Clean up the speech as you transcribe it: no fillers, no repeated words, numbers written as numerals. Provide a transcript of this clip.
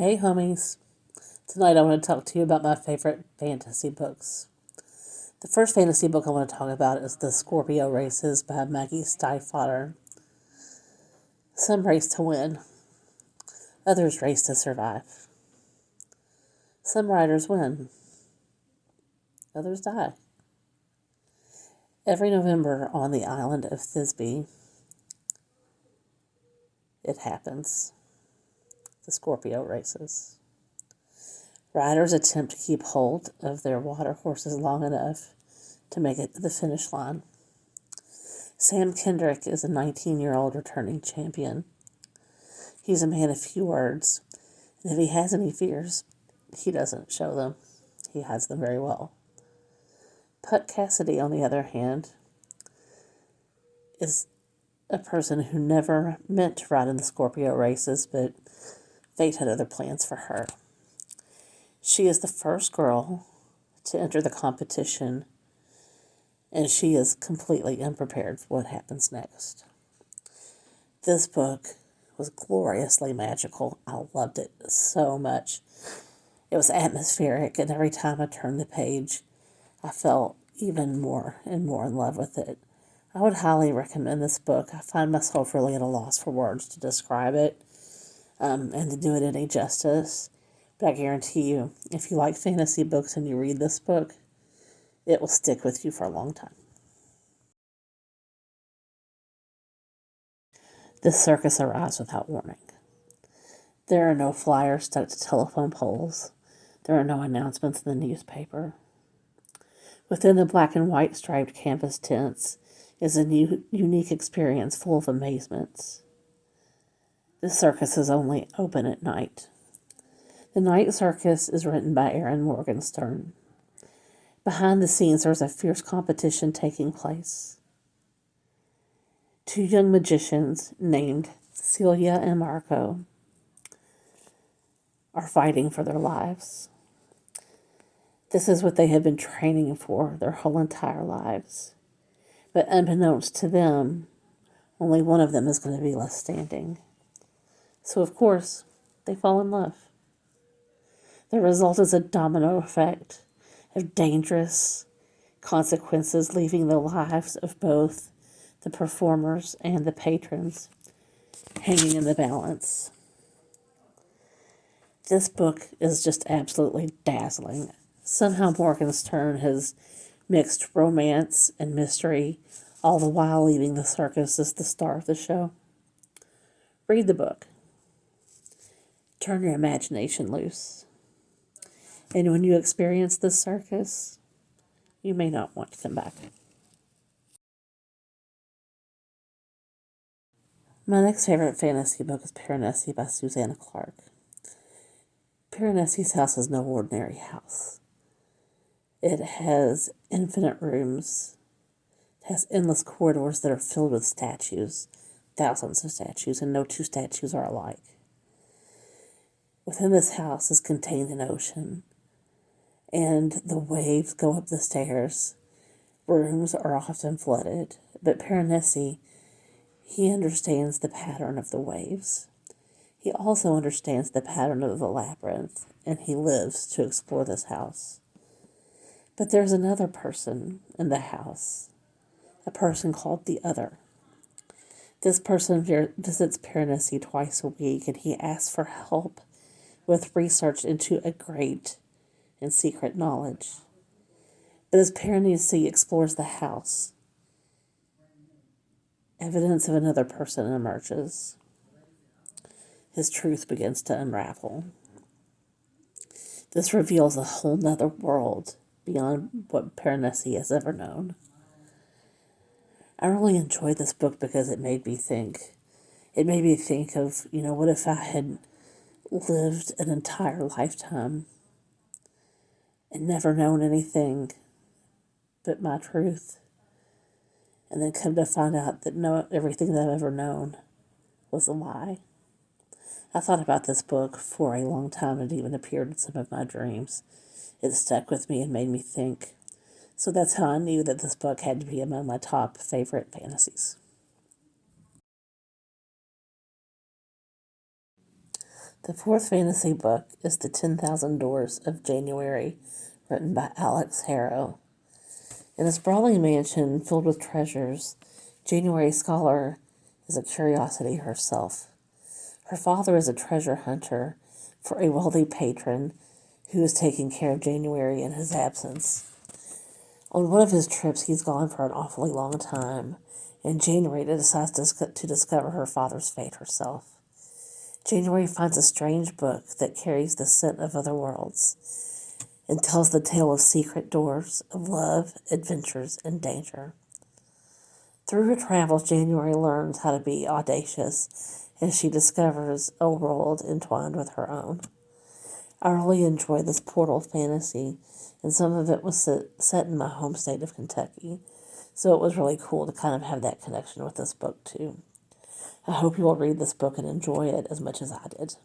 Hey homies, tonight I want to talk to you about my favorite fantasy books. The first fantasy book I want to talk about is The Scorpio Races by Maggie Stiefvater. Some race to win, others race to survive. Some riders win, others die. Every November on the island of Thisbe, it happens. The Scorpio Races. Riders attempt to keep hold of their water horses long enough to make it to the finish line. Sam Kendrick is a 19-year-old returning champion. He's a man of few words, and if he has any fears, he doesn't show them. He hides them very well. Putt Cassidy, on the other hand, is a person who never meant to ride in the Scorpio races, but fate had other plans for her. She is the first girl to enter the competition, and she is completely unprepared for what happens next. This book was gloriously magical. I loved it so much. It was atmospheric, and every time I turned the page, I felt even more and more in love with it. I would highly recommend this book. I find myself really at a loss for words to describe it and to do it any justice. But I guarantee you, if you like fantasy books and you read this book, it will stick with you for a long time. This circus arrives without warning. There are no flyers stuck to telephone poles. There are no announcements in the newspaper. Within the black and white striped canvas tents is a unique experience full of amazements. This circus is only open at night. The Night Circus is written by Erin Morgenstern. Behind the scenes, there's a fierce competition taking place. Two young magicians named Celia and Marco are fighting for their lives. This is what they have been training for their whole entire lives. But unbeknownst to them, only one of them is going to be left standing. So, of course, they fall in love. The result is a domino effect of dangerous consequences, leaving the lives of both the performers and the patrons hanging in the balance. This book is just absolutely dazzling. Somehow Morgenstern has mixed romance and mystery, all the while leaving the circus as the star of the show. Read the book. Turn your imagination loose. And when you experience this circus, you may not want to come back. My next favorite fantasy book is Piranesi by Susanna Clarke. Piranesi's house is no ordinary house. It has infinite rooms. It has endless corridors that are filled with statues, thousands of statues, and no two statues are alike. Within this house is contained an ocean, and the waves go up the stairs. Rooms are often flooded, but Piranesi, he understands the pattern of the waves. He also understands the pattern of the labyrinth, and he lives to explore this house. But there's another person in the house, a person called the Other. This person visits Piranesi twice a week, and he asks for help with research into a great and secret knowledge. But as Piranesi explores the house, evidence of another person emerges. His truth begins to unravel. This reveals a whole nother world beyond what Piranesi has ever known. I really enjoyed this book because it made me think. It made me think of, what if I had lived an entire lifetime and never known anything but my truth, and then come to find out that everything that I've ever known was a lie. I thought about this book for a long time. It even appeared in some of my dreams. It stuck with me and made me think. So that's how I knew that this book had to be among my top favorite fantasies. The fourth fantasy book is The 10,000 Doors of January, written by Alex Harrow. In a sprawling mansion filled with treasures, January Scholar is a curiosity herself. Her father is a treasure hunter for a wealthy patron who is taking care of January in his absence. On one of his trips, he's gone for an awfully long time, and January decides to discover her father's fate herself. January finds a strange book that carries the scent of other worlds and tells the tale of secret doors of love, adventures, and danger. Through her travels, January learns how to be audacious as she discovers a world entwined with her own. I really enjoyed this portal fantasy, and some of it was set in my home state of Kentucky, so it was really cool to kind of have that connection with this book too. I hope you will read this book and enjoy it as much as I did.